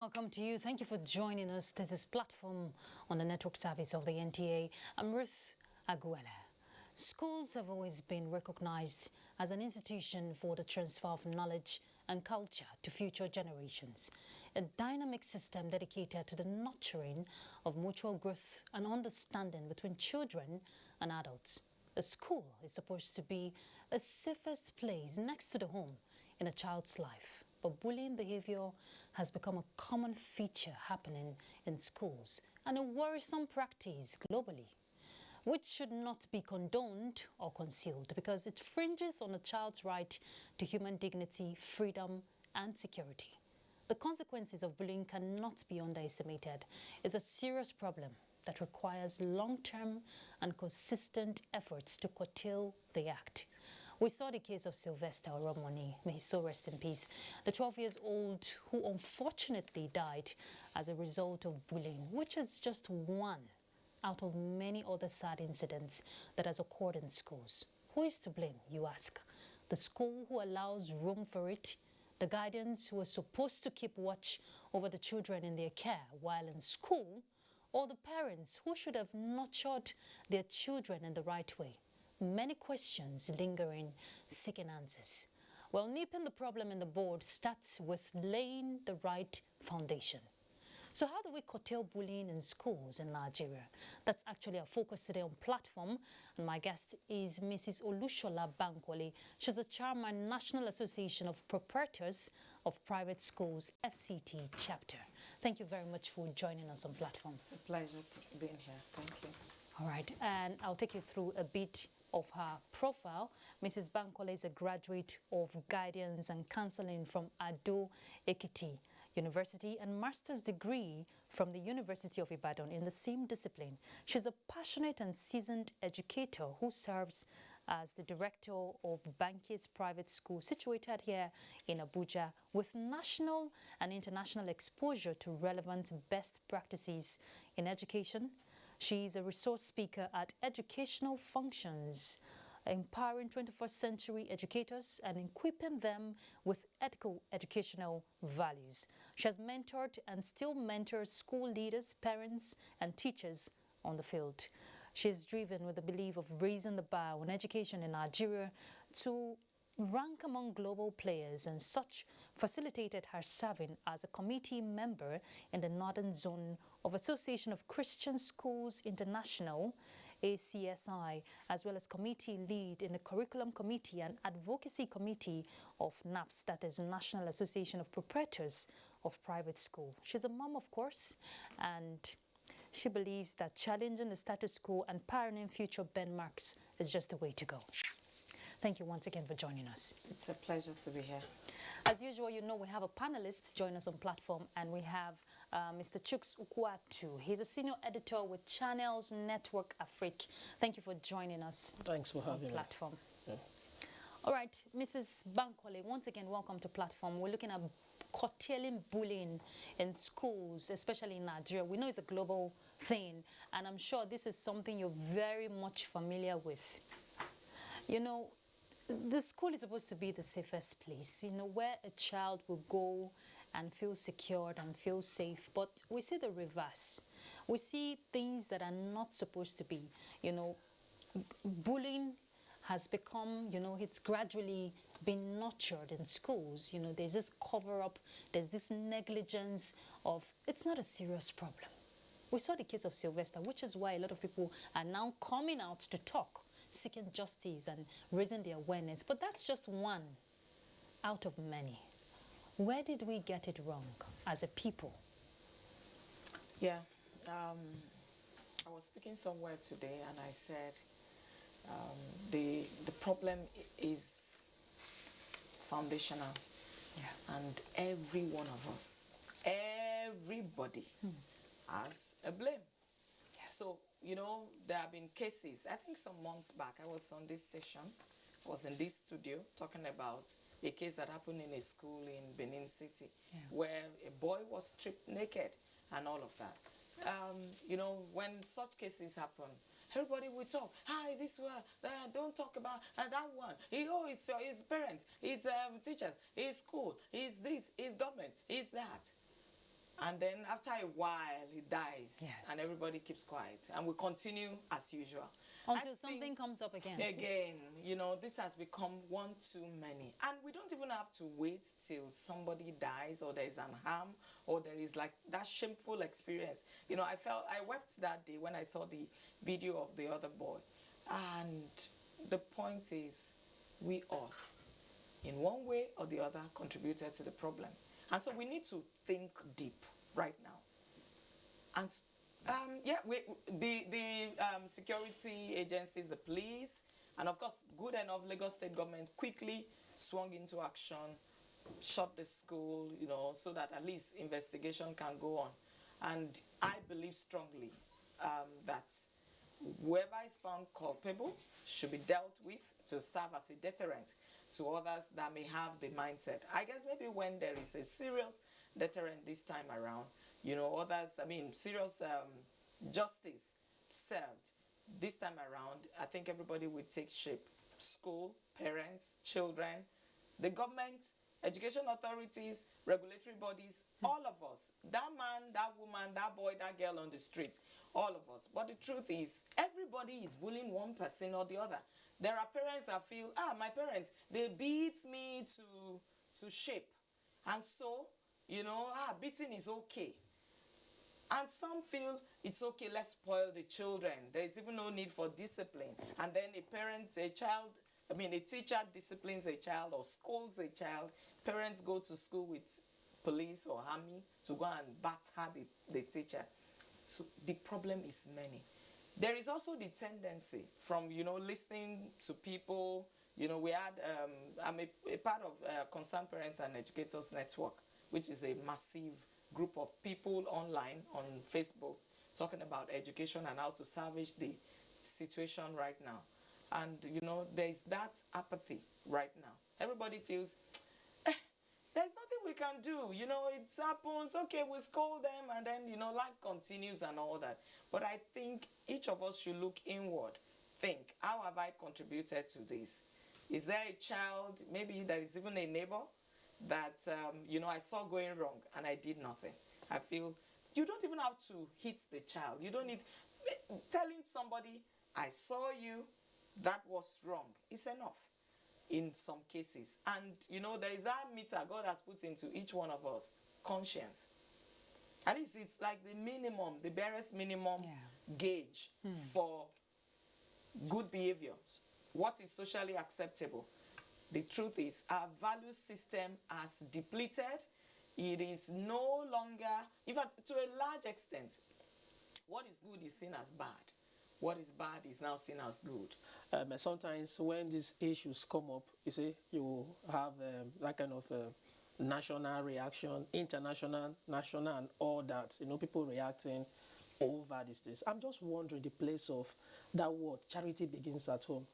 Welcome to you. Thank you for joining us. This is Platform on the network service of the NTA. I'm Ruth Aguela. Schools have always been recognized as an institution for the transfer of knowledge and culture to future generations. A dynamic system dedicated to the nurturing of mutual growth and understanding between children and adults. A school is supposed to be a safest place next to the home in a child's life. But bullying behavior has become a common feature happening in schools and a worrisome practice globally, which should not be condoned or concealed because it fringes on a child's right to human dignity, freedom, and security. The consequences of bullying cannot be underestimated. It's a serious problem that requires long-term and consistent efforts to curtail the act. We saw the case of Sylvester Oromoni, may his soul rest in peace, the 12-year-old who unfortunately died as a result of bullying, which is just one out of many other sad incidents that has occurred in schools. Who is to blame, you ask? The school who allows room for it, the guardians who are supposed to keep watch over the children in their care while in school, or the parents who should have nurtured their children in the right way? Many questions lingering, seeking answers. Well, nipping the problem in the bud starts with laying the right foundation. So how do we curtail bullying in schools in Nigeria? That's actually our focus today on Platform. And my guest is Mrs. Olushola Bankwale. She's the chairman, National Association of Proprietors of Private Schools, FCT chapter. Thank you very much for joining us on Platform. It's a pleasure to being here. Thank you. All right, and I'll take you through a bit of her profile. Mrs. Bankwale is a graduate of guidance and counseling from Ado Ekiti University and master's degree from the University of Ibadan in the same discipline. She's a passionate and seasoned educator who serves as the director of Banki's private school situated here in Abuja with national and international exposure to relevant best practices in education. She is a resource speaker at educational functions, empowering 21st century educators and equipping them with ethical educational values. She has mentored and still mentors school leaders, parents, and teachers on the field. She is driven with the belief of raising the bar on education in Nigeria to rank among global players, and such facilitated her serving as a committee member in the Northern Zone of Association of Christian Schools International, ACSI, as well as committee lead in the Curriculum Committee and Advocacy Committee of NAPS, that is National Association of Proprietors of Private School. She's a mom, of course, and she believes that challenging the status quo and pioneering future benchmarks is just the way to go. Thank you once again for joining us. It's a pleasure to be here. As usual, you know we have a panelist join us on Platform, and we have Mr. Chuks Ukwatu. He's a senior editor with Channels Network Afrique. Thank you for joining us. Thanks for having on Platform. Yeah. All right, Mrs. Bankwale, once again, welcome to Platform. We're looking at curtailing bullying in schools, especially in Nigeria. We know it's a global thing, and I'm sure this is something you're very much familiar with. You know, the school is supposed to be the safest place, you know, where a child will go and feel secured and feel safe. But we see the reverse. We see things that are not supposed to be. You know, bullying has become, you know, it's gradually been nurtured in schools. You know, there's this cover-up, there's this negligence of, it's not a serious problem. We saw the case of Sylvester, which is why a lot of people are now coming out to talk, seeking justice and raising their awareness. But that's just one out of many. Where did we get it wrong as a people? Yeah, I was speaking somewhere today and I said the problem is foundational. Yeah. And every one of us, everybody has a blame. Yes. So, you know, there have been cases. I think some months back, I was on this station, I was in this studio talking about a case that happened in a school in Benin City, where a boy was stripped naked and all of that. You know, when such cases happen, everybody will talk. Hi, this one, don't talk about that one. It's his parents, it's teachers, it's school, it's this, it's government, it's that. And then after a while, he dies. Yes. And everybody keeps quiet. And we continue as usual. Until something comes up again. Again, you know, this has become one too many. And we don't even have to wait till somebody dies or there is an harm or there is like that shameful experience. You know, I wept that day when I saw the video of the other boy. And the point is, we all, in one way or the other, contributed to the problem. And so we need to think deep right now. And the security agencies, the police, and of course, good enough, Lagos State government quickly swung into action, shut the school, you know, so that at least investigation can go on. And I believe strongly that whoever is found culpable should be dealt with to serve as a deterrent to others that may have the mindset. I guess maybe when there is a serious deterrent this time around, you know, others, I mean, serious justice served this time around, I think everybody will take shape. School, parents, children, the government, education authorities, regulatory bodies, all of us, that man, that woman, that boy, that girl on the street, all of us. But the truth is, everybody is bullying one person or the other. There are parents that feel, my parents, they beat me to shape. And so, you know, beating is okay. And some feel it's okay, let's spoil the children. There is even no need for discipline. And then a teacher disciplines a child or scolds a child. Parents go to school with police or army to go and batter the teacher. So the problem is many. There is also the tendency from, you know, listening to people. You know, we had, I'm a part of Concerned Parents and Educators Network, which is a massive group of people online on Facebook talking about education and how to salvage the situation right now. And, you know, there's that apathy right now. Everybody feels, there's nothing we can do. You know, it happens. Okay, we scold them and then, you know, life continues and all that. But I think each of us should look inward. Think, how have I contributed to this? Is there a child, maybe there is even a neighbor that, you know, I saw going wrong and I did nothing? I feel you don't even have to hit the child. You don't need, telling somebody, I saw you, that was wrong. It's enough in some cases. And, you know, there is that meter God has put into each one of us, conscience. At least it's like the minimum, the barest minimum gauge for good behaviors. What is socially acceptable? The truth is, our value system has depleted. It is no longer, in fact, to a large extent, what is good is seen as bad. What is bad is now seen as good. Sometimes when these issues come up, you see, you have that kind of national reaction, international, national, and all that. You know, people reacting over these things. I'm just wondering the place of that word, charity begins at home.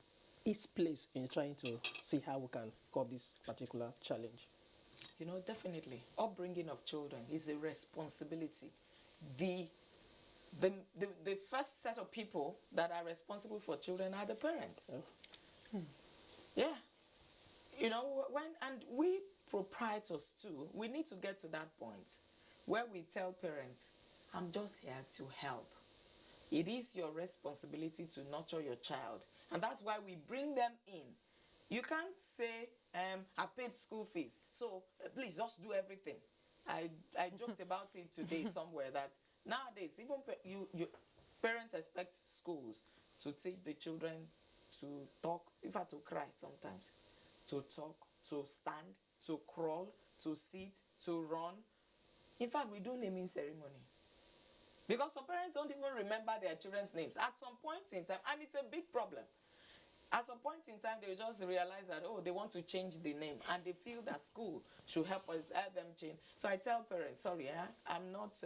Its place in trying to see how we can cope this particular challenge. You know, definitely, upbringing of children is a responsibility. The first set of people that are responsible for children are the parents. Yeah. You know, and we proprietors too, we need to get to that point where we tell parents, I'm just here to help. It is your responsibility to nurture your child. And that's why we bring them in. You can't say, I've paid school fees, so please just do everything. I joked about it today somewhere that nowadays, even parents expect schools to teach the children to talk, in fact to cry sometimes, to talk, to stand, to crawl, to sit, to run. In fact, we do naming ceremony. Because some parents don't even remember their children's names at some point in time, and it's a big problem. At some point in time, they just realize that, they want to change the name, and they feel that school should help them change. So I tell parents, sorry, I'm not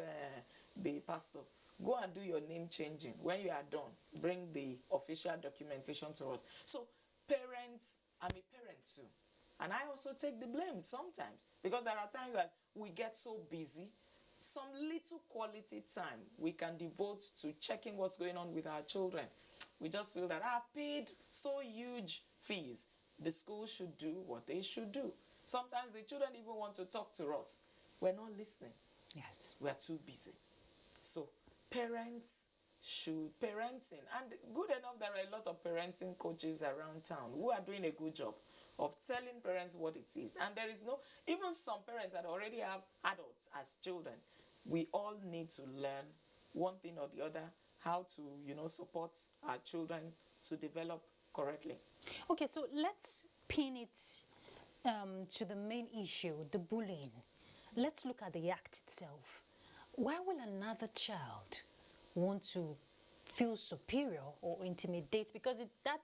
the pastor. Go and do your name changing. When you are done, bring the official documentation to us. So parents, I'm a parent too. And I also take the blame sometimes, because there are times that we get so busy. Some little quality time we can devote to checking what's going on with our children. We just feel that I've paid so huge fees. The school should do what they should do. Sometimes the children even want to talk to us. We're not listening. Yes. We are too busy. So parents should parenting, and good enough there are a lot of parenting coaches around town who are doing a good job of telling parents what it is. And there is no, even some parents that already have adults as children, we all need to learn one thing or the other, how to, support our children to develop correctly. Okay, so let's pin it to the main issue, the bullying. Let's look at the act itself. Why will another child want to feel superior or intimidate? Because that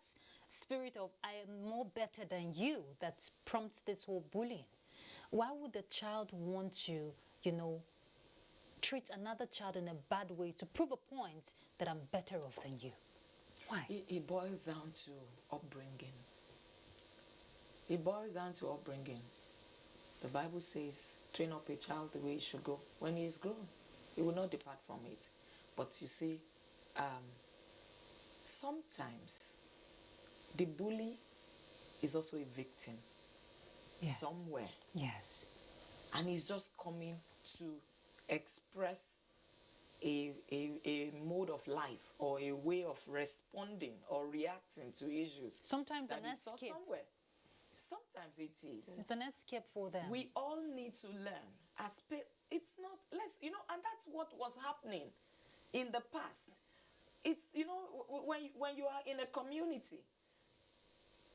spirit of I am more better than you that prompts this whole bullying. Why would the child want to, treat another child in a bad way to prove a point that I'm better off than you? Why? It boils down to upbringing. It boils down to upbringing. The Bible says, train up a child the way he should go. When he is grown, he will not depart from it. But you see, sometimes the bully is also a victim. Yes. Somewhere. Yes. And he's just coming to express a mode of life or a way of responding or reacting to issues. Sometimes that an he saw escape. somewhere. Sometimes it is. It's an escape for them. We all need to learn. It's not less, and that's what was happening in the past. It's, when you are in a community,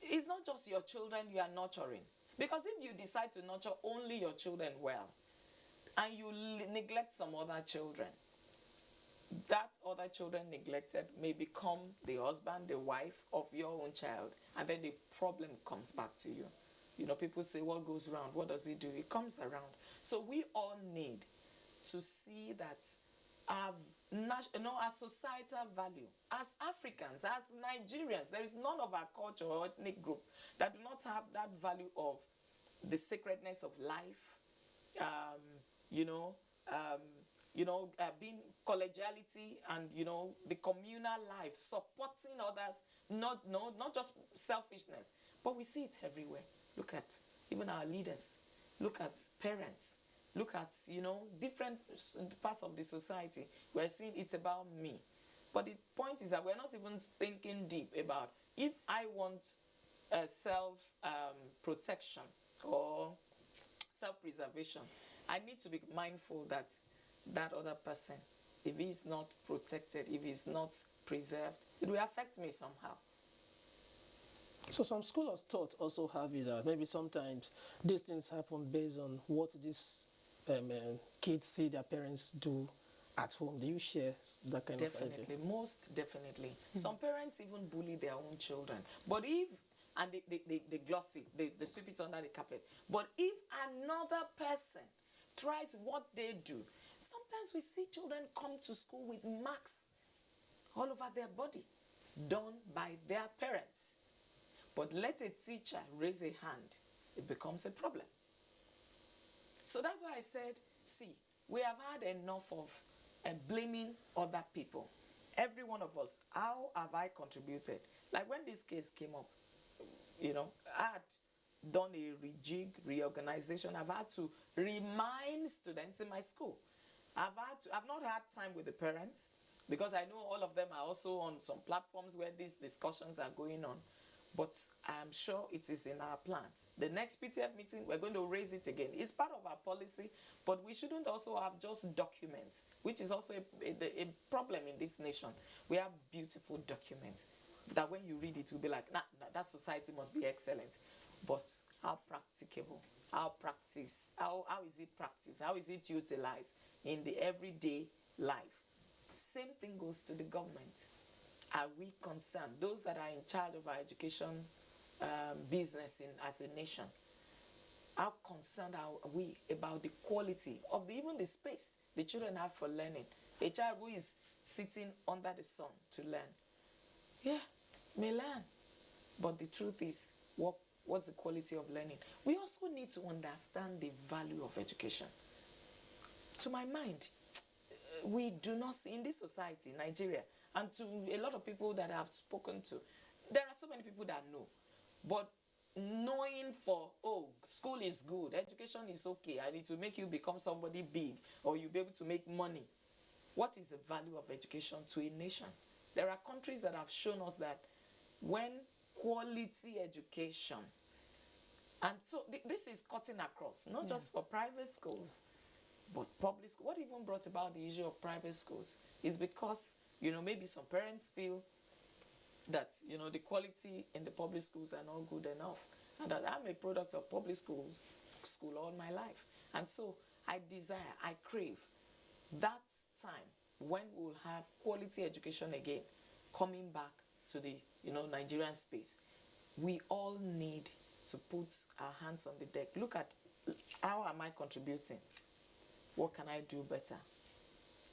it's not just your children you are nurturing. Because if you decide to nurture only your children well, and you neglect some other children, that other children neglected may become the husband, the wife of your own child, and then the problem comes back to you. People say, what goes around? What does it do? It comes around. So we all need to see that our societal value, as Africans, as Nigerians, there is none of our culture or ethnic group that do not have that value of the sacredness of life, being collegiality and, the communal life, supporting others, not just selfishness, but we see it everywhere. Look at even our leaders, look at parents, look at, different parts of the society. We're seeing it's about me. But the point is that we're not even thinking deep about if I want self-protection or self-preservation, I need to be mindful that that other person, if he's not protected, if he's not preserved, it will affect me somehow. So some school of thought also have it that maybe sometimes these things happen based on what these kids see their parents do at home. Do you share that kind of idea? Definitely, most definitely. Some parents even bully their own children. But if, and they gloss it, they sweep it under the carpet. But if another person tries what they do, sometimes we see children come to school with marks all over their body done by their parents. But let a teacher raise a hand, it becomes a problem. So that's why I said, see, we have had enough of blaming other people. Every one of us, how have I contributed? Like when this case came up, I had done a reorganization. I've had to remind students in my school. I've not had time with the parents because I know all of them are also on some platforms where these discussions are going on. But I'm sure it is in our plan. The next PTF meeting, we're going to raise it again. It's part of our policy, but we shouldn't also have just documents, which is also a problem in this nation. We have beautiful documents that when you read it, you'll be like, nah, that society must be excellent. But how practicable? How is it practiced? How is it utilized in the everyday life? Same thing goes to the government. Are we concerned? Those that are in charge of our education business as a nation, how concerned are we about the quality of even the space the children have for learning? A child who is sitting under the sun to learn, may learn. But the truth is, what's the quality of learning? We also need to understand the value of education. To my mind, we do not see in this society, Nigeria, and to a lot of people that I have spoken to, there are so many people that know. But knowing for, oh, school is good, education is okay, and it will make you become somebody big, or you'll be able to make money. What is the value of education to a nation? There are countries that have shown us that when quality education, and so this is cutting across, not just for private schools, but public schools. What even brought about the issue of private schools is because, maybe some parents feel that, the quality in the public schools are not good enough, and that I'm a product of public school all my life. And so I crave that time when we'll have quality education again, coming back to the, Nigerian space. We all need to put our hands on the deck. Look at, how am I contributing? What can I do better?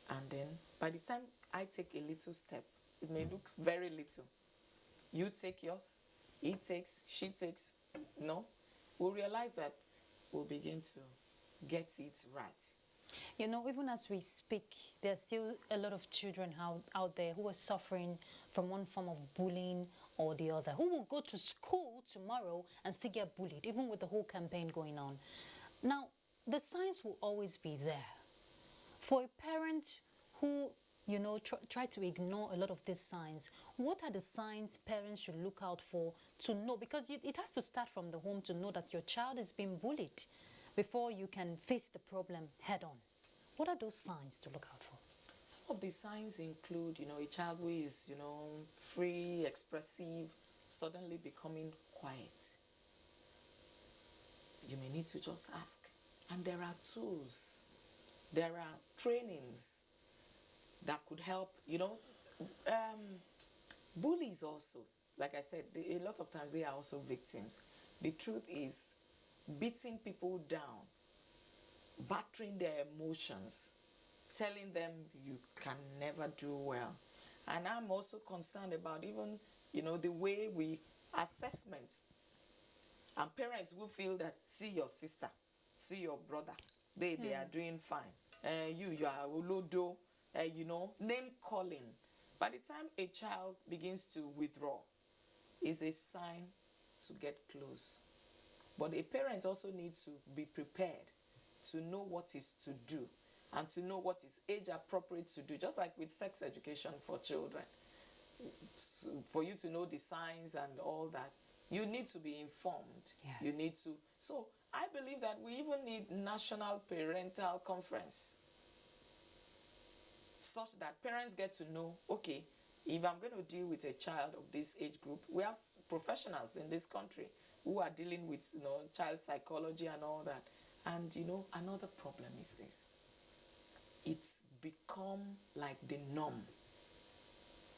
And then by the time I take a little step, it may look very little. You take yours, he takes, she takes, we'll realize that we'll begin to get it right. Even as we speak, there's still a lot of children out there who are suffering from one form of bullying or the other, who will go to school tomorrow and still get bullied, even with the whole campaign going on. Now, the signs will always be there. For a parent who, try to ignore a lot of these signs, what are the signs parents should look out for to know? Because it has to start from the home to know that your child is being bullied before you can face the problem head on. What are those signs to look out for? Some of the signs include, a child who is, free, expressive, suddenly becoming quiet. You may need to just ask. And there are tools, there are trainings that could help, bullies also, like I said, a lot of times they are also victims. The truth is, beating people down, battering their emotions, telling them you can never do well. And I'm also concerned about even, the way we assessment. And parents will feel that, see your sister, see your brother, they are doing fine. You are olodo, name calling. By the time a child begins to withdraw, is a sign to get close. But a parent also needs to be prepared to know what is to do and to know what is age appropriate to do, just like with sex education for children. So for you to know the signs and all that, you need to be informed. Yes. You need to. So I believe that we even need national parental conference, such that parents get to know, okay, if I'm going to deal with a child of this age group, we have professionals in this country who are dealing with, child psychology and all that. And, another problem is this. It's become like the norm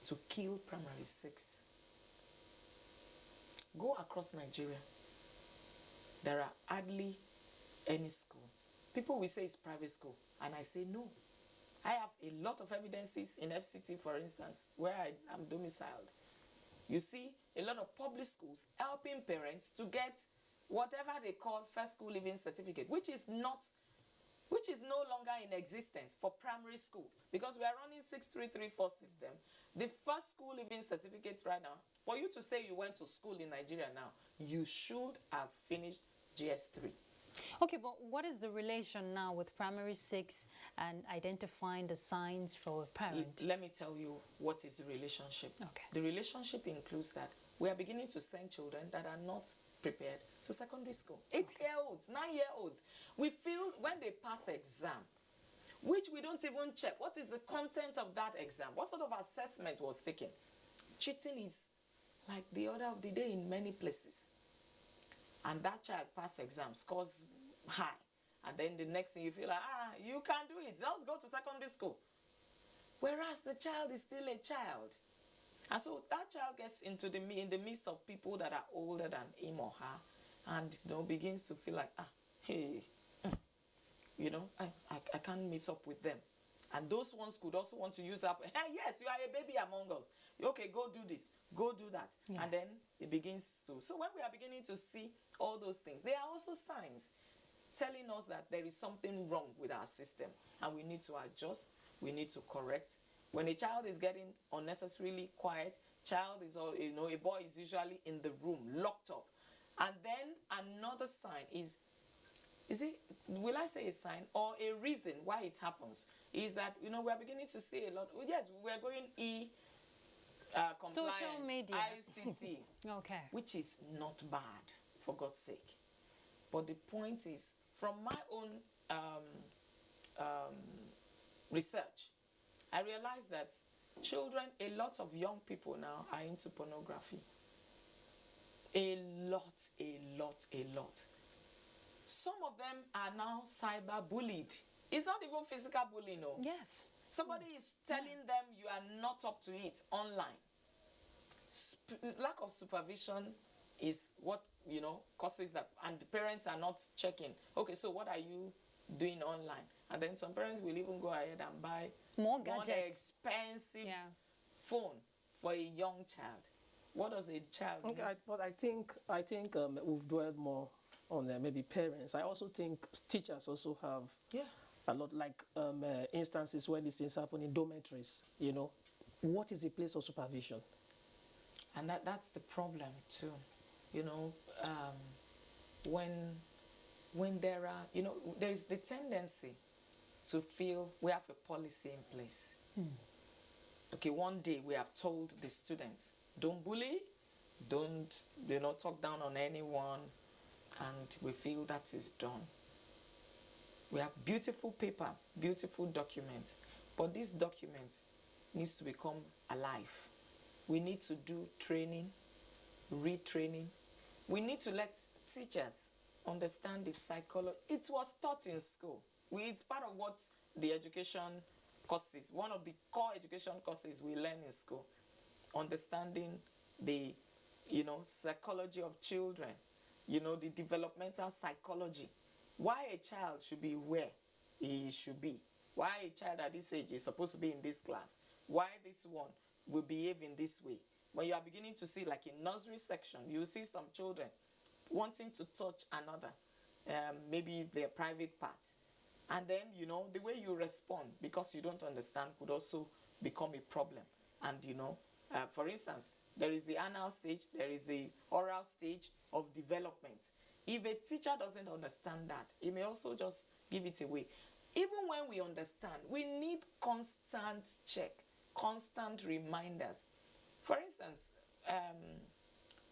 to kill primary 6. Go across Nigeria. There are hardly any school. People will say it's private school, and I say no. I have a lot of evidences in FCT, for instance, where I am domiciled. You see a lot of public schools helping parents to get whatever they call first school living certificate, which is no longer in existence for primary school, because we are running 6334 system. The first school living certificate right now, for you to say you went to school in Nigeria now, you should have finished GS3. Okay, but what is the relation now with primary 6 and identifying the signs for a parent? Let me tell you what is the relationship. Okay. The relationship includes that we are beginning to send children that are not prepared to secondary school. 8-year-olds, 9-year-olds. We feel when they pass exam, which we don't even check. What is the content of that exam? What sort of assessment was taken? Cheating is like the order of the day in many places. And that child pass exam, scores high. And then the next thing you feel like, you can't do it. Just go to secondary school. Whereas the child is still a child. And so that child gets into in the midst of people that are older than him or her, and begins to feel like, hey, I can't meet up with them. And those ones could also want to use up, hey, yes, you are a baby among us. Okay, go do this, go do that. Yeah. And then it begins to. So when we are beginning to see all those things, there are also signs telling us that there is something wrong with our system, and we need to adjust, we need to correct. When a child is getting unnecessarily quiet, a boy is usually in the room, locked up. And then another sign is it, will I say a sign or a reason why it happens, is that, you know, we're beginning to see a lot. Yes, we're going compliance, social media, ICT, okay, which is not bad, for God's sake. But the point is, from my own research, I realized that children, a lot of young people now are into pornography. A lot. Some of them are now cyber bullied. It's not even physical bullying, no. yes. Somebody is telling them you are not up to it online. Lack of supervision is what, you know, causes that, and the parents are not checking. Okay, so what are you doing online? And then some parents will even go ahead and buy More one gadgets. expensive phone for a young child. What does a child need? Okay, but I think we've dwelled more on maybe parents. I also think teachers also have a lot, like instances where these things happen in dormitories. You know, what is the place of supervision? And that's the problem too. You know, when there are, you know, there is the tendency to feel we have a policy in place. Okay, one day we have told the students, don't bully, don't, you know, talk down on anyone, and we feel that is done. We have beautiful paper, beautiful documents, but this document needs to become alive. We need to do training, retraining. We need to let teachers understand the psychology. It was taught in school. It's part of what the education courses, one of the core education courses we learn in school. Understanding the, you know, psychology of children, you know, the developmental psychology. Why a child should be where he should be. Why a child at this age is supposed to be in this class. Why this one will behave in this way. When you are beginning to see, like in nursery section, you see some children wanting to touch another, maybe their private parts. And then, you know, the way you respond, because you don't understand, could also become a problem. And, you know, for instance, there is the anal stage, there is the oral stage of development. If a teacher doesn't understand that, he may also just give it away. Even when we understand, we need constant check, constant reminders. For instance,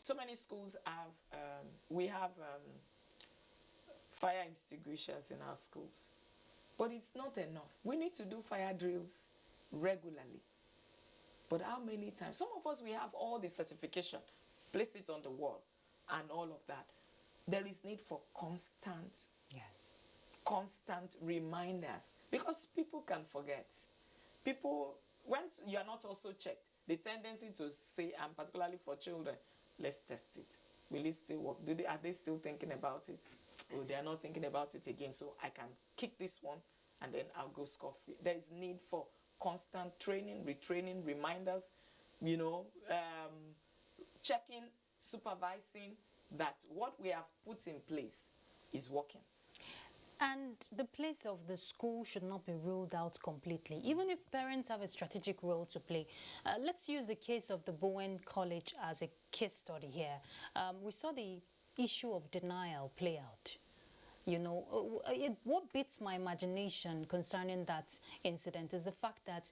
so many schools have, we have fire extinguishers in our schools. But it's not enough. We need to do fire drills regularly. But how many times? Some of us, we have all the certification, place it on the wall, and all of that. There is need for constant reminders, because people can forget. People, when you are not also checked, the tendency to say, and particularly for children, let's test it. Will it still work? Are they still thinking about it? Oh, they are not thinking about it again, so I can kick this one and then I'll go scot-free. There is need for constant training, retraining, reminders, you know, checking, supervising that what we have put in place is working. And the place of the school should not be ruled out completely, even if parents have a strategic role to play. Let's use the case of the Bowen College as a case study here. We saw the issue of denial play out. You know, what beats my imagination concerning that incident is the fact that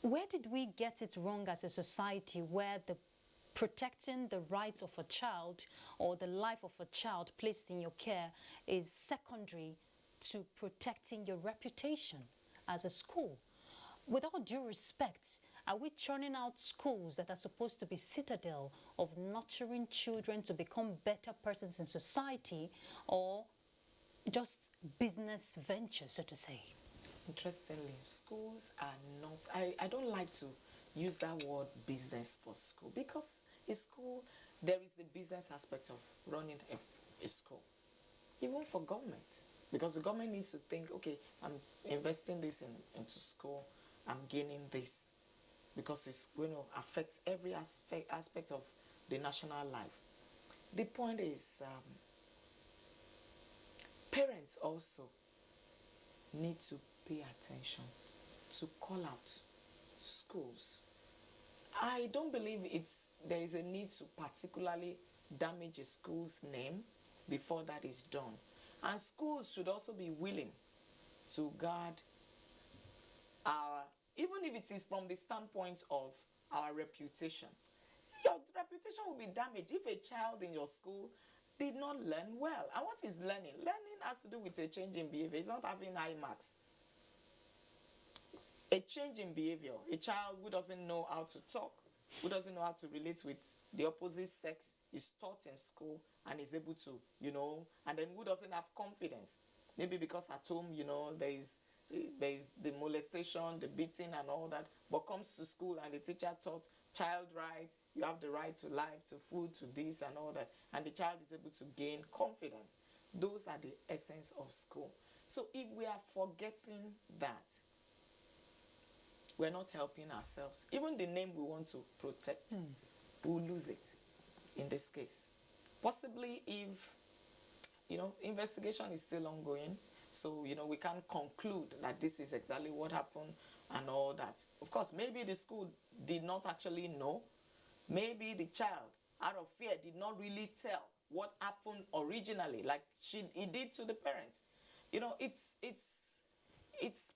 where did we get it wrong as a society, where the protecting the rights of a child or the life of a child placed in your care is secondary to protecting your reputation as a school? With all due respect, are we churning out schools that are supposed to be citadel of nurturing children to become better persons in society, or just business ventures, so to say? Interestingly, schools are not, I don't like to use that word business for school, because a school, there is the business aspect of running a school, even for government, because the government needs to think, okay, I'm investing this into school, I'm gaining this, because it's going to affect every aspect of the national life. The point is, parents also need to pay attention to call out schools. I don't believe there is a need to particularly damage a school's name before that is done. And schools should also be willing to guard our, even if it is from the standpoint of our reputation. Your reputation will be damaged if a child in your school did not learn well. And what is learning? Learning has to do with a change in behavior. It's not having high marks. A change in behavior. A child who doesn't know how to talk, who doesn't know how to relate with the opposite sex, is taught in school and is able to, and then who doesn't have confidence. Maybe because at home, there is the molestation, the beating and all that, but comes to school and the teacher taught child rights, you have the right to life, to food, to this and all that, and the child is able to gain confidence. Those are the essence of school. So if we are forgetting that, we're not helping ourselves. Even the name we want to protect, we'll lose it in this case. Possibly if, investigation is still ongoing, so, we can't conclude that this is exactly what happened and all that. Of course, maybe the school did not actually know. Maybe the child, out of fear, did not really tell what happened originally, like he did to the parents. It's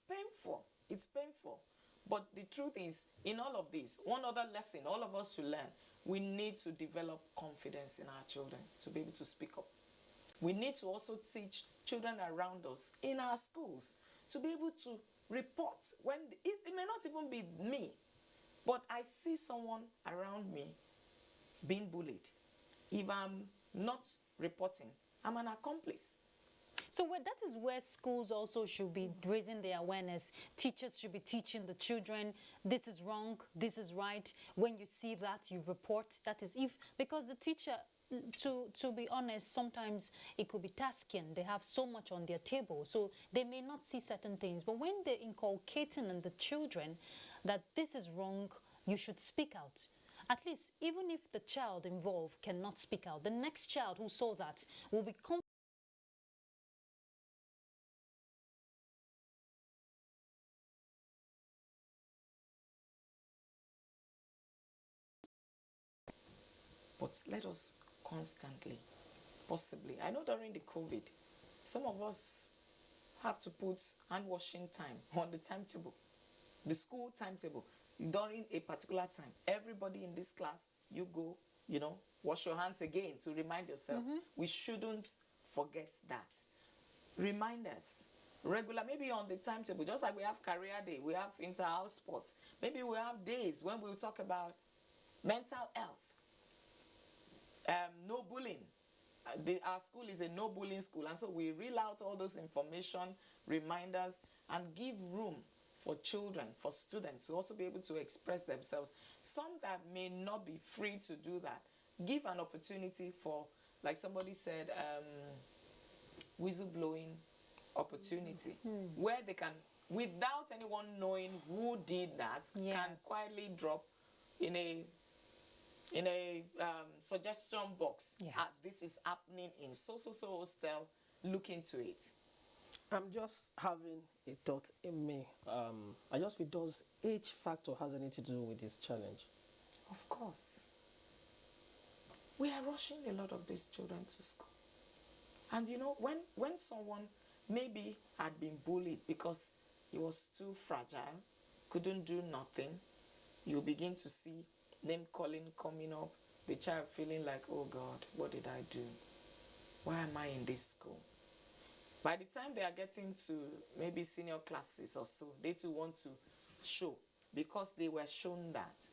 painful. It's painful. But the truth is, in all of this, one other lesson all of us should learn, we need to develop confidence in our children to be able to speak up. We need to also teach children around us in our schools to be able to report when it may not even be me, but I see someone around me being bullied. If I'm not reporting, I'm an accomplice. So that is where schools also should be raising their awareness. Teachers should be teaching the children, this is wrong, this is right. When you see that, you report. That is because the teacher, to be honest, sometimes it could be tasking. They have so much on their table, so they may not see certain things. But when they're inculcating in the children that this is wrong, you should speak out. At least, even if the child involved cannot speak out, the next child who saw that will become. But let us constantly, possibly, I know during the COVID, some of us have to put hand washing time on the timetable, the school timetable, during a particular time. Everybody in this class, you go, wash your hands again to remind yourself. We shouldn't forget that. Reminders, regular, maybe on the timetable, just like we have career day, we have inter-house sports. Maybe we have days when we'll talk about mental health. No bullying. Our school is a no bullying school, and so we reel out all those information, reminders, and give room for children, for students to also be able to express themselves. Some that may not be free to do that, give an opportunity for, like somebody said, whistleblowing opportunity, where they can, without anyone knowing who did that, can quietly drop in a suggestion box. This is happening in so hostel, look into it. I'm just having a thought in me. I just feel, does age factor has anything to do with this challenge? Of course. We are rushing a lot of these children to school. And when someone maybe had been bullied because he was too fragile, couldn't do nothing, you begin to see name calling coming up, the child feeling like, oh God, what did I do? Why am I in this school? By the time they are getting to maybe senior classes or so, they too want to show because they were shown that.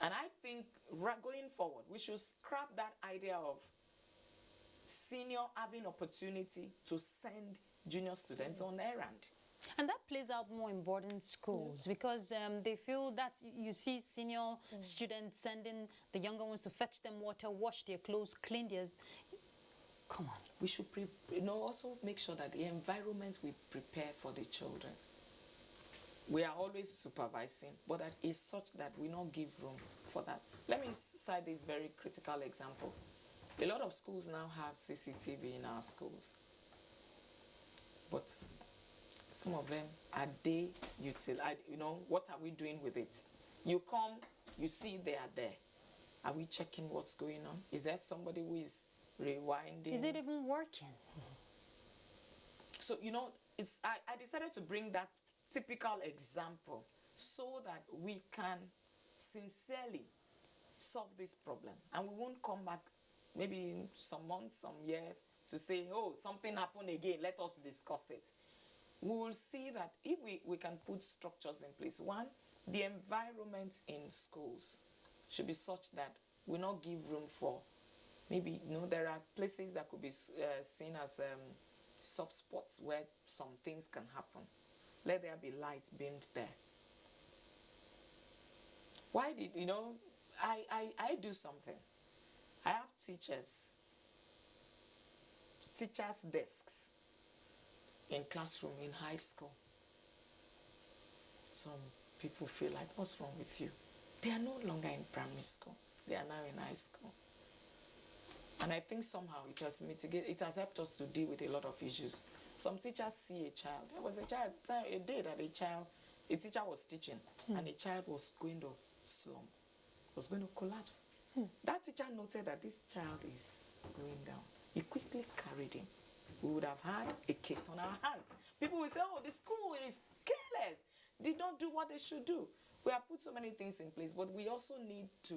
And I think going forward, we should scrap that idea of senior having opportunity to send junior students on errand. And that plays out more in boarding schools because they feel that you see senior students sending the younger ones to fetch them water, wash their clothes, clean their... Come on. We should also make sure that the environment we prepare for the children, we are always supervising, but that is such that we not give room for that. Let me cite this very critical example. A lot of schools now have CCTV in our schools, but some of them are what are we doing with it? You come, you see they are there. Are we checking what's going on? Is there somebody who is rewinding? Is it even working? So, I decided to bring that typical example so that we can sincerely solve this problem. And we won't come back maybe in some months, some years to say, oh, something happened again, let us discuss it. We will see that if we can put structures in place. One, the environment in schools should be such that we not give room for maybe, there are places that could be seen as soft spots where some things can happen. Let there be light beamed there. Why did, I do something. I have teachers' desks in classroom in high school. Some people feel like, what's wrong with you? They are no longer in primary school. They are now in high school. And I think somehow it has helped us to deal with a lot of issues. Some teachers see a child. There was a day that a teacher was teaching, and a child was going to slump, was going to collapse. That teacher noted that this child is going down. He quickly carried him. We would have had a case on our hands. People will say, oh, the school is careless, did not do what they should do. We have put so many things in place, but we also need to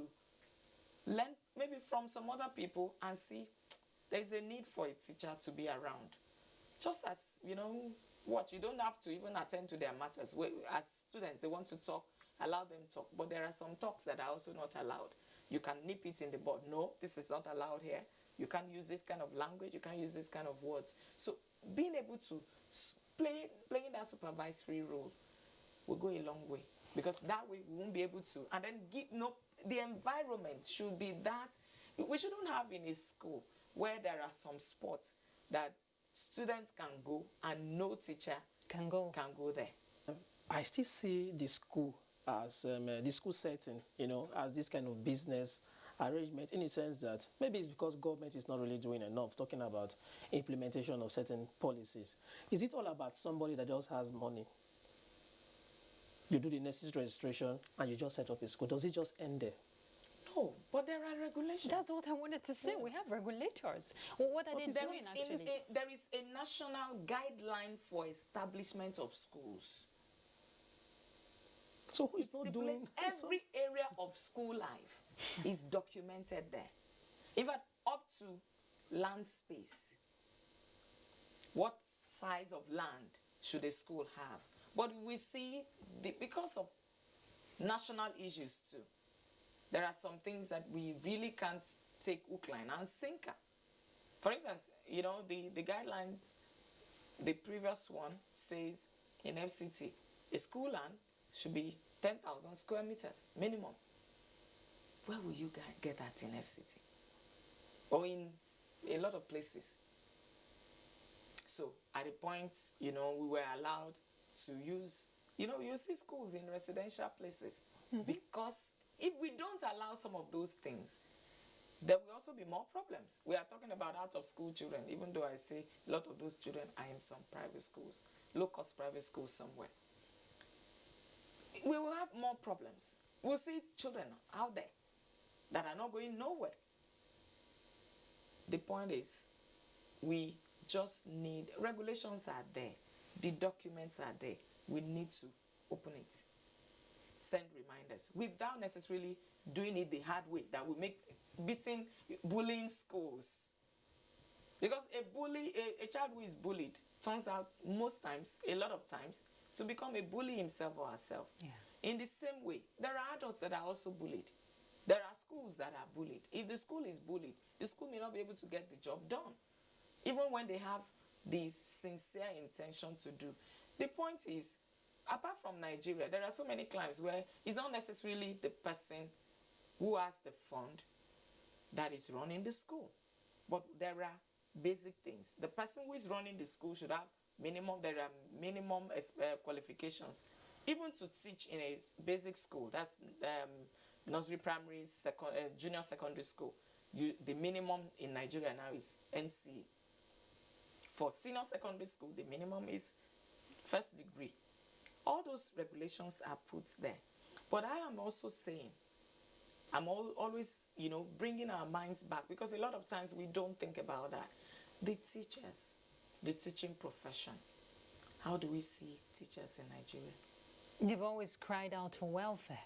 learn maybe from some other people and see there's a need for a teacher to be around. Just as, you don't have to even attend to their matters. As students, they want to talk, allow them talk. But there are some talks that are also not allowed. You can nip it in the bud. No, this is not allowed here. You can't use this kind of language. You can't use this kind of words. So being able to playing that supervisory role will go a long way. Because that way we won't be able to. And then the environment should be that. We shouldn't have in a school where there are some spots that students can go and no teacher can go there. I still see the school as the school setting, as this kind of business arrangement, in the sense that maybe it's because government is not really doing enough, talking about implementation of certain policies. Is it all about somebody that just has money? You do the necessary registration and you just set up a school. Does it just end there? No, but there are regulations. That's what I wanted to say. Yeah. We have regulators. Well, what are they doing actually? There is a national guideline for establishment of schools. So who is not doing every area of school life is documented there. In fact, up to land space. What size of land should a school have? But we see, because of national issues too, there are some things that we really can't take hook, line, and sinker. For instance, the guidelines, the previous one says in FCT, a school land should be 10,000 square meters minimum. Where will you get that in FCT? Or in a lot of places? So at the point, we were allowed to use, you see schools in residential places. Because if we don't allow some of those things, there will also be more problems. We are talking about out-of-school children, even though I say a lot of those children are in some private schools, low-cost private schools somewhere. We will have more problems. We'll see children out there that are not going nowhere. The point is, we just need, regulations are there, the documents are there. We need to open it, send reminders, without necessarily doing it the hard way that will make bullying schools. Because a child who is bullied turns out most times, a lot of times, to become a bully himself or herself. Yeah. In the same way, there are adults that are also bullied. There are schools that are bullied. If the school is bullied, the school may not be able to get the job done, even when they have the sincere intention to do. The point is, apart from Nigeria, there are so many climes where it's not necessarily the person who has the fund that is running the school. But there are basic things. The person who is running the school should have there are minimum qualifications. Even to teach in a basic school, that's nursery, primary, junior secondary school, the minimum in Nigeria now is NCA. For senior secondary school, the minimum is first degree. All those regulations are put there. But I am also saying, I'm always, bringing our minds back, because a lot of times we don't think about that. The teachers, the teaching profession. How do we see teachers in Nigeria? You've always cried out for welfare.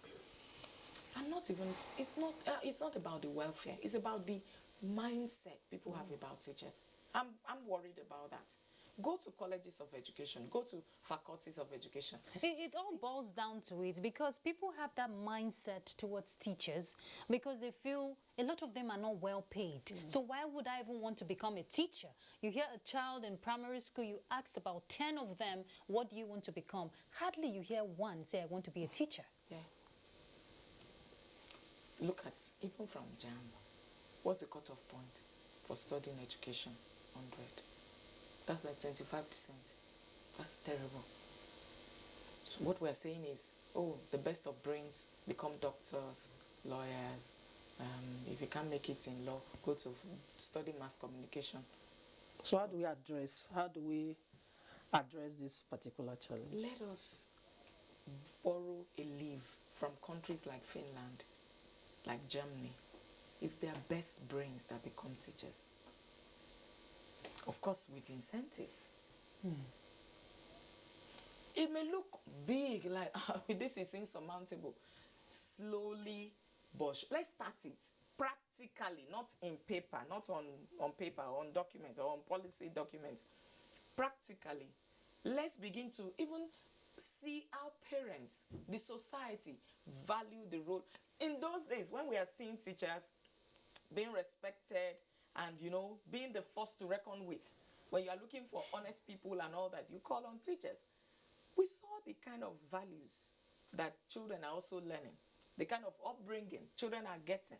It's not about the welfare. It's about the mindset people have about teachers. I'm worried about that. Go to colleges of education, go to faculties of education. It all boils down to it, because people have that mindset towards teachers because they feel a lot of them are not well paid. So why would I even want to become a teacher? You hear a child in primary school, you asked about 10 of them, what do you want to become? Hardly you hear one say, I want to be a teacher. Yeah. Look at, even from JAMB, what's the cutoff point for studying education? 100. That's like 25%. That's terrible. So what we're saying is, the best of brains become doctors, lawyers. If you can't make it in law, go to study mass communication. So how do we address this particular challenge? Let us borrow a leaf from countries like Finland, like Germany. It's their best brains that become teachers. Of course, with incentives. It may look big, like this is insurmountable. Slowly, but let's start it practically, not in paper, not on paper, on documents, or on policy documents. Practically, let's begin to even see our parents, the society, value the role. In those days, when we are seeing teachers being respected and, being the first to reckon with, when you are looking for honest people and all that, you call on teachers. We saw the kind of values that children are also learning, the kind of upbringing children are getting,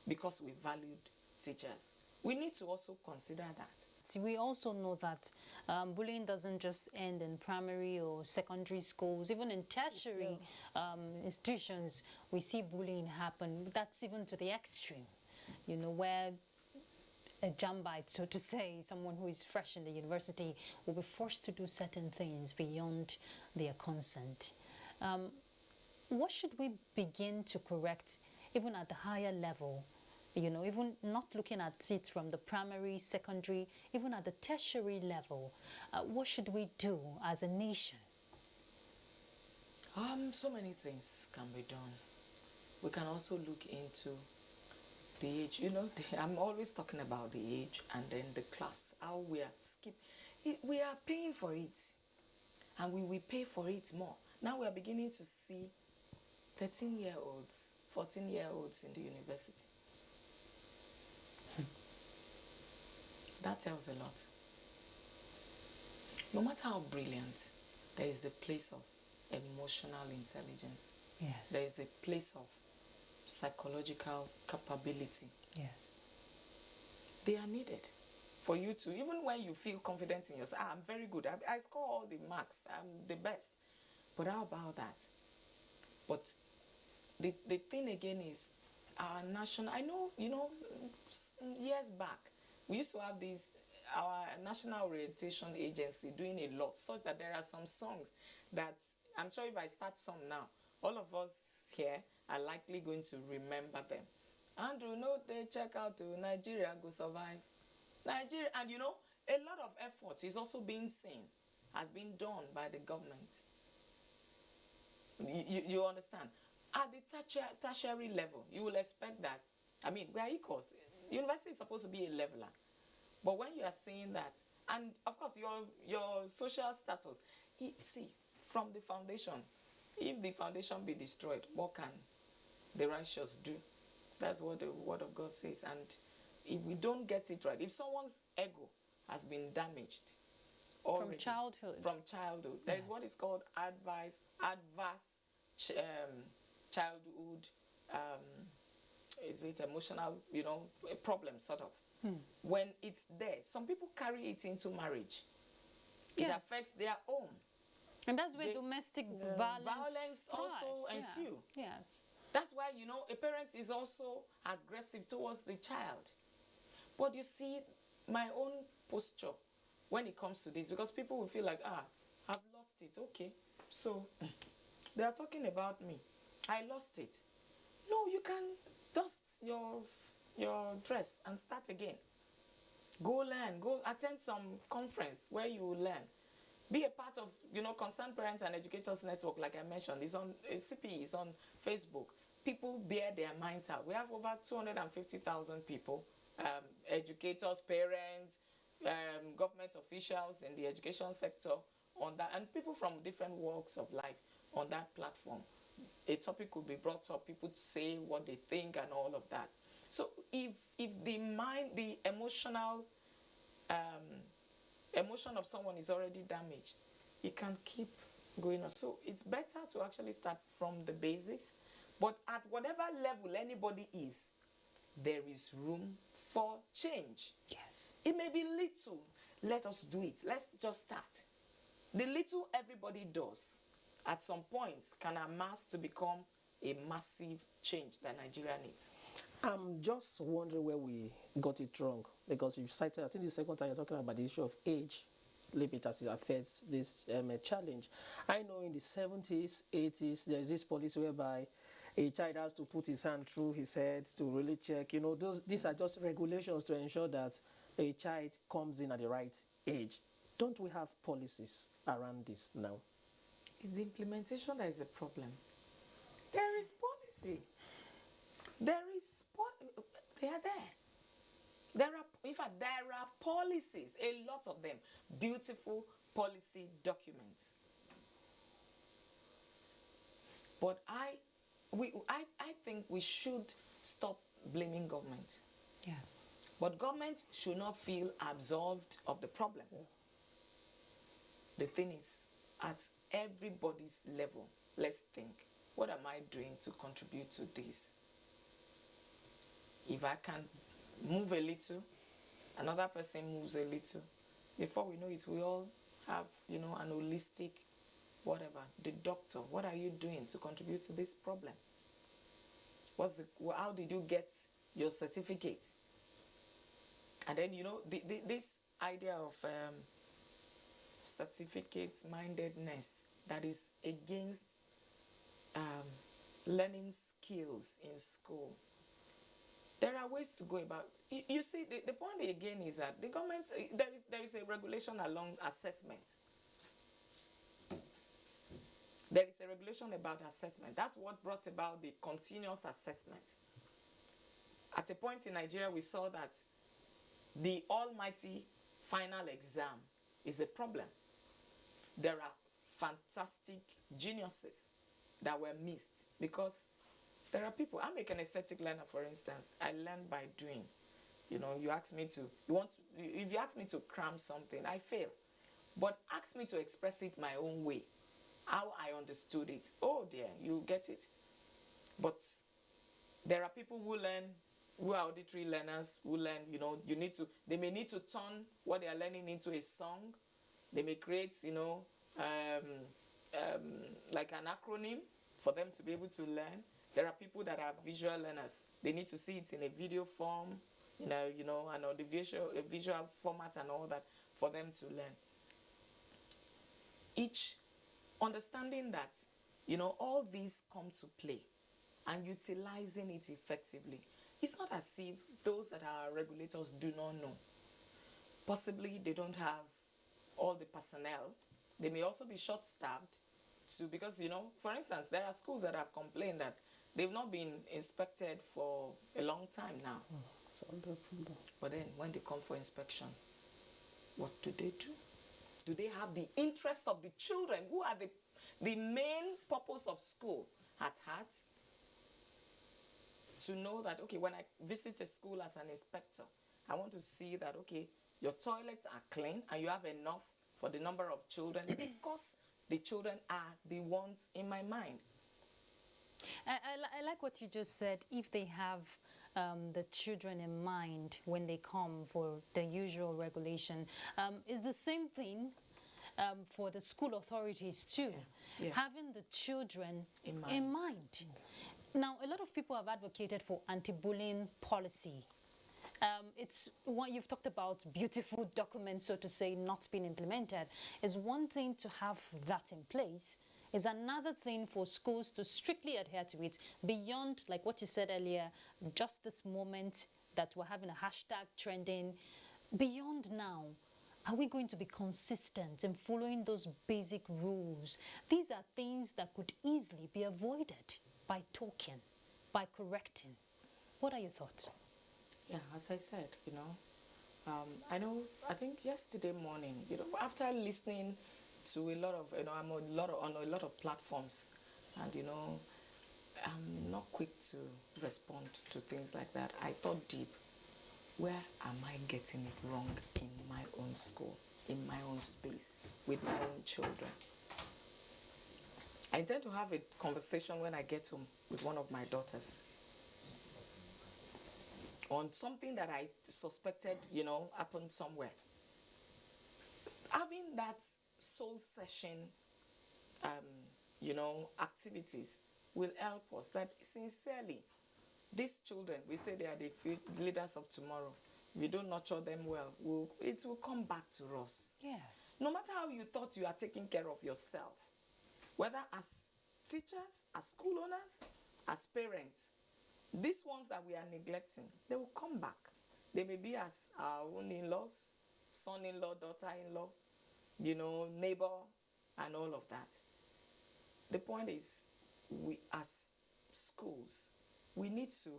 because we valued teachers. We need to also consider that. We also know that bullying doesn't just end in primary or secondary schools. Even in tertiary institutions, we see bullying happen. That's even to the extreme, where a jambite, so to say, someone who is fresh in the university, will be forced to do certain things beyond their consent. What should we begin to correct, even at the higher level? Even not looking at it from the primary, secondary, even at the tertiary level, what should we do as a nation? So many things can be done. We can also look into the age. I'm always talking about the age and then the class, how we are we are paying for it, and we will pay for it more. Now we are beginning to see 13-year-olds, 14-year-olds in the university. That tells a lot. No matter how brilliant, there is a place of emotional intelligence. Yes. There is a place of psychological capability. Yes. They are needed for you to, even when you feel confident in yourself, I'm very good, I score all the marks, I'm the best. But how about that? But the thing again is, our national, I know, years back, we used to have our National Orientation Agency doing a lot, such that there are some songs that, I'm sure if I start some now, all of us here are likely going to remember them. Andrew, no, they check out to Nigeria, go survive. Nigeria, and a lot of effort is also being seen, has been done by the government. You understand? At the tertiary level, you will expect that. We are equals. University is supposed to be a leveler. But when you are saying that, and of course your social status, see, from the foundation, if the foundation be destroyed, what can the righteous do? That's what the word of God says. And if we don't get it right, if someone's ego has been damaged already, from childhood, there is what is called adverse childhood, is it emotional, a problem, sort of. When it's there, some people carry it into marriage. It affects their home. And that's where domestic violence also ensue. Yes. That's why, a parent is also aggressive towards the child. But you see, my own posture when it comes to this, because people will feel like, I've lost it. Okay, so they are talking about me. I lost it. No, you can dust your dress and start again. Go learn. Go attend some conference where you will learn. Be a part of, Concerned Parents and Educators Network, like I mentioned. It's on CPE, it's on Facebook. People bear their minds out. We have over 250,000 people, educators, parents, government officials in the education sector on that, and people from different walks of life on that platform. A topic could be brought up, people say what they think and all of that. So if the mind, the emotion of someone is already damaged, it can keep going on. So it's better to actually start from the basics. But at whatever level anybody is, there is room for change. Yes. It may be little. Let us do it. Let's just start. The little everybody does at some point can amass to become a massive change that Nigeria needs. I'm just wondering where we got it wrong, because you cited, I think the second time you're talking about the issue of age limit as it affects this challenge. I know in the 70s, 80s, there's this policy whereby a child has to put his hand through his head to really check. These are just regulations to ensure that a child comes in at the right age. Don't we have policies around this now? It's the implementation that is the problem. There is policy. They are there. In fact, there are policies, a lot of them, beautiful policy documents. But I think we should stop blaming government. Yes. But government should not feel absolved of the problem. Yeah. The thing is, at everybody's level, let's think, what am I doing to contribute to this? If I can move a little, another person moves a little. Before we know it, we all have, an holistic whatever. The doctor, what are you doing to contribute to this problem? How did you get your certificate? And then, this idea of certificate-mindedness that is against learning skills in school. There are ways to go about. You see, the point again is that the government, there is a regulation along assessment. There is a regulation about assessment. That's what brought about the continuous assessment. At a point in Nigeria, we saw that the almighty final exam is a problem. There are fantastic geniuses that were missed because there are people. I'm like an aesthetic learner, for instance. I learn by doing. If you ask me to cram something, I fail. But ask me to express it my own way, how I understood it. Oh dear, you get it. But there are people who are auditory learners, who learn, they may need to turn what they are learning into a song. They may create, like an acronym for them to be able to learn. There are people that are visual learners. They need to see it in a video form, and on the visual format and all that for them to learn. Each understanding that, all these come to play and utilizing it effectively. It's not as if those that are regulators do not know. Possibly they don't have all the personnel. They may also be short-staffed too, because, for instance, there are schools that have complained that they've not been inspected for a long time now. But then when they come for inspection, what do? Do they have the interest of the children, who are the main purpose of school, at heart? To know that, okay, when I visit a school as an inspector, I want to see that, okay, your toilets are clean and you have enough for the number of children because the children are the ones in my mind. I like what you just said. If they have the children in mind when they come for the usual regulation, it's the same thing for the school authorities too. Yeah. Having the children In in mind. Now, a lot of people have advocated for anti-bullying policy. It's what you've talked about, beautiful documents, so to say, not being implemented. Is one thing to have that in place, is another thing for schools to strictly adhere to it, beyond, like what you said earlier, just this moment that we're having a hashtag trending. Beyond now, are we going to be consistent in following those basic rules? These are things that could easily be avoided by talking, by correcting. What are your thoughts? Yeah, as I said, I think yesterday morning, after listening to a lot of, I'm on a lot of platforms, and I'm not quick to respond to things like that. I thought deep, where am I getting it wrong in my own school, in my own space, with my own children? I intend to have a conversation when I get home with one of my daughters on something that I suspected, happened somewhere. Having that soul session, activities will help us. That sincerely, these children, we say they are the leaders of tomorrow. If we don't nurture them well, it will come back to us. Yes. No matter how you thought you are taking care of yourself, whether as teachers, as school owners, as parents, these ones that we are neglecting, they will come back. They may be as our own in-laws, son-in-law, daughter-in-law, neighbor, and all of that. The point is, we as schools, we need to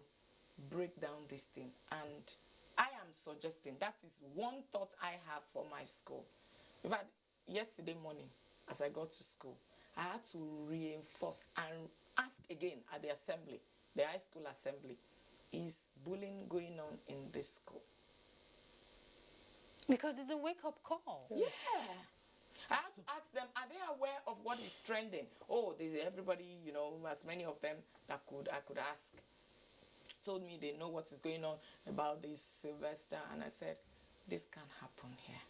break down this thing. And I am suggesting, that is one thought I have for my school. In fact, yesterday morning, as I got to school, I had to reinforce and ask again at the assembly, the high school assembly, is bullying going on in this school? Because it's a wake-up call. Yeah. I had to ask them, are they aware of what is trending? Oh, everybody, as many of them that I could ask, told me they know what is going on about this Sylvester. And I said, this can't happen here.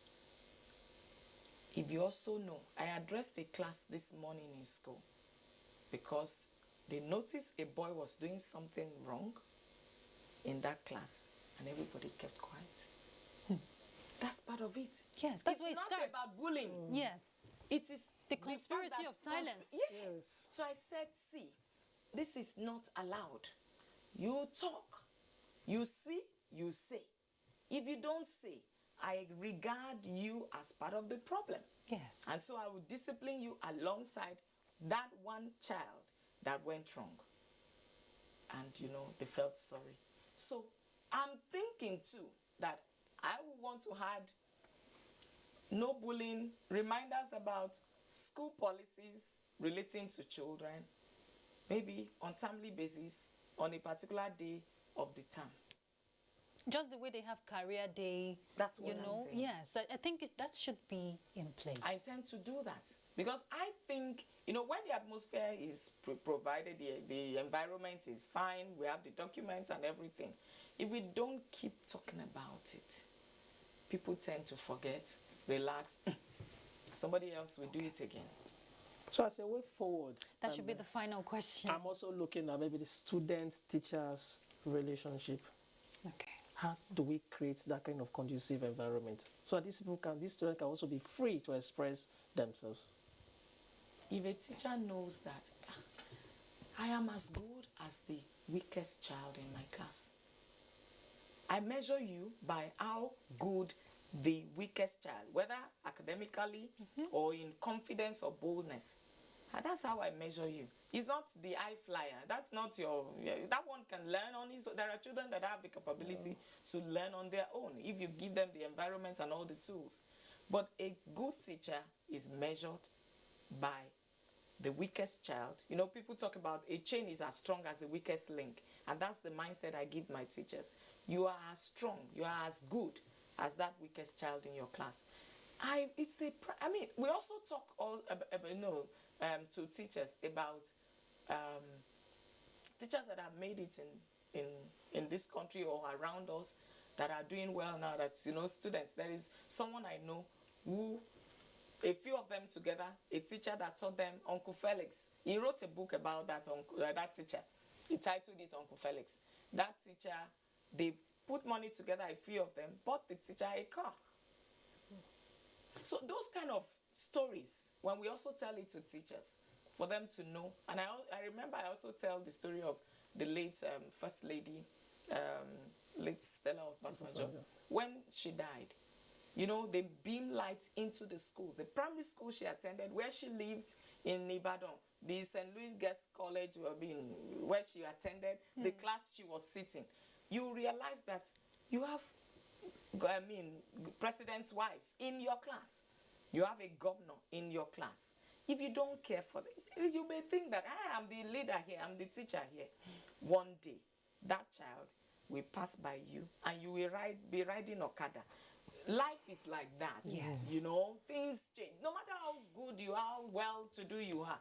If you also know, I addressed a class this morning in school because they noticed a boy was doing something wrong in that class, and everybody kept quiet. That's part of it. Yes, that's where it starts. It's not about bullying. Yes. It is the conspiracy of silence. Yes. So I said, see, this is not allowed. You talk. You see, you say. If you don't say, I regard you as part of the problem. Yes. And so I will discipline you alongside that one child that went wrong. And, they felt sorry. So I'm thinking, too, that I would want to add no bullying, reminders about school policies relating to children, maybe on timely basis, on a particular day of the term. Just the way they have career day. That's what I'm saying. Yes, I think that should be in place. I intend to do that because I think, when the atmosphere is provided, the environment is fine, we have the documents and everything. If we don't keep talking about it, people tend to forget, relax. Somebody else will do it again. So as a way forward, that should be the final question. I'm also looking at maybe the student-teachers relationship. Okay. How do we create that kind of conducive environment so that these students can also be free to express themselves? If a teacher knows that I am as good as the weakest child in my class, I measure you by how good the weakest child, whether academically or in confidence or boldness. And that's how I measure you. It's not the high flyer. That's not that one can learn on his own. There are children that have the capability to learn on their own if you give them the environments and all the tools. But a good teacher is measured by the weakest child. People talk about a chain is as strong as the weakest link. And that's the mindset I give my teachers. You are as strong, you are as good as that weakest child in your class. We also talk to teachers about teachers that have made it in this country or around us that are doing well now. That students. There is someone I know who, a few of them together, a teacher that taught them, Uncle Felix. He wrote a book about that teacher. He titled it Uncle Felix. That teacher, they put money together, a few of them, bought the teacher a car. So those kind of stories, when we also tell it to teachers, for them to know. And I remember I also tell the story of the late First Lady, late Stella Obasanjo, when she died. You know, they beam light into the school. The primary school she attended, where she lived in Ibadan, the St. Louis Girls College, where she attended, the class she was sitting. You realize that you have, president's wives in your class. You have a governor in your class. If you don't care for them, you may think that I am the leader here, I'm the teacher here. One day, that child will pass by you and you will be riding Okada. Life is like that. Yes. You know, things change. No matter how good you are, how well-to-do you are,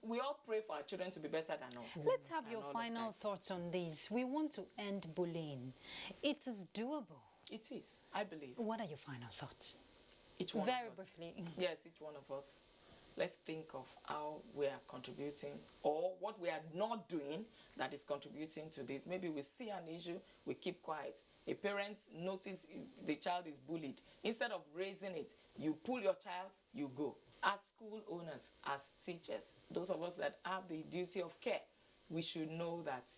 we all pray for our children to be better than us. Let's have your final thoughts on this. We want to end bullying. It is doable. It is, I believe. What are your final thoughts? Each one Very of us. briefly. Yes, each one of us. Let's think of how we are contributing or what we are not doing that is contributing to this. Maybe we see an issue, we keep quiet. A parent notice the child is bullied. Instead of raising it, you pull your child, you go. As school owners, as teachers, those of us that have the duty of care, we should know that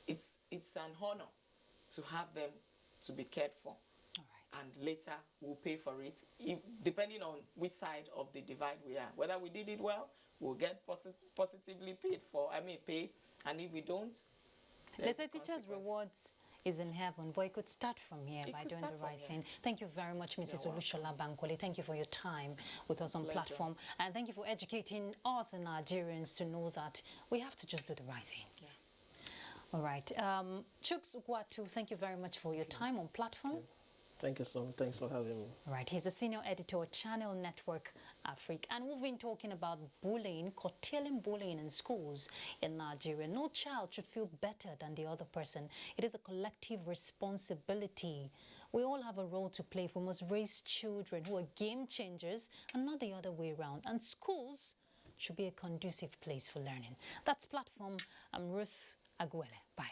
it's an honor to have them to be cared for. And later we'll pay for it, depending on which side of the divide we are. Whether we did it well, we'll get positively paid, and if we don't, they say teachers' rewards is in heaven, but it could start from here by doing the right thing. Thank you very much, Mrs. Olushola Bankole. Thank you for your time with us on platform, and thank you for educating us and Nigerians to know that we have to just do the right thing. Yeah. All right, Chuks Ukwatu, thank you very much for your time on platform. Thank you so much. Thanks for having me. All right, he's a senior editor at Channel Network Africa, and we've been talking about bullying, curtailing bullying in schools in Nigeria. No child should feel better than the other person. It is a collective responsibility. We all have a role to play. We must raise children who are game changers and not the other way around. And schools should be a conducive place for learning. That's Platform. I'm Ruth Aguele. Bye.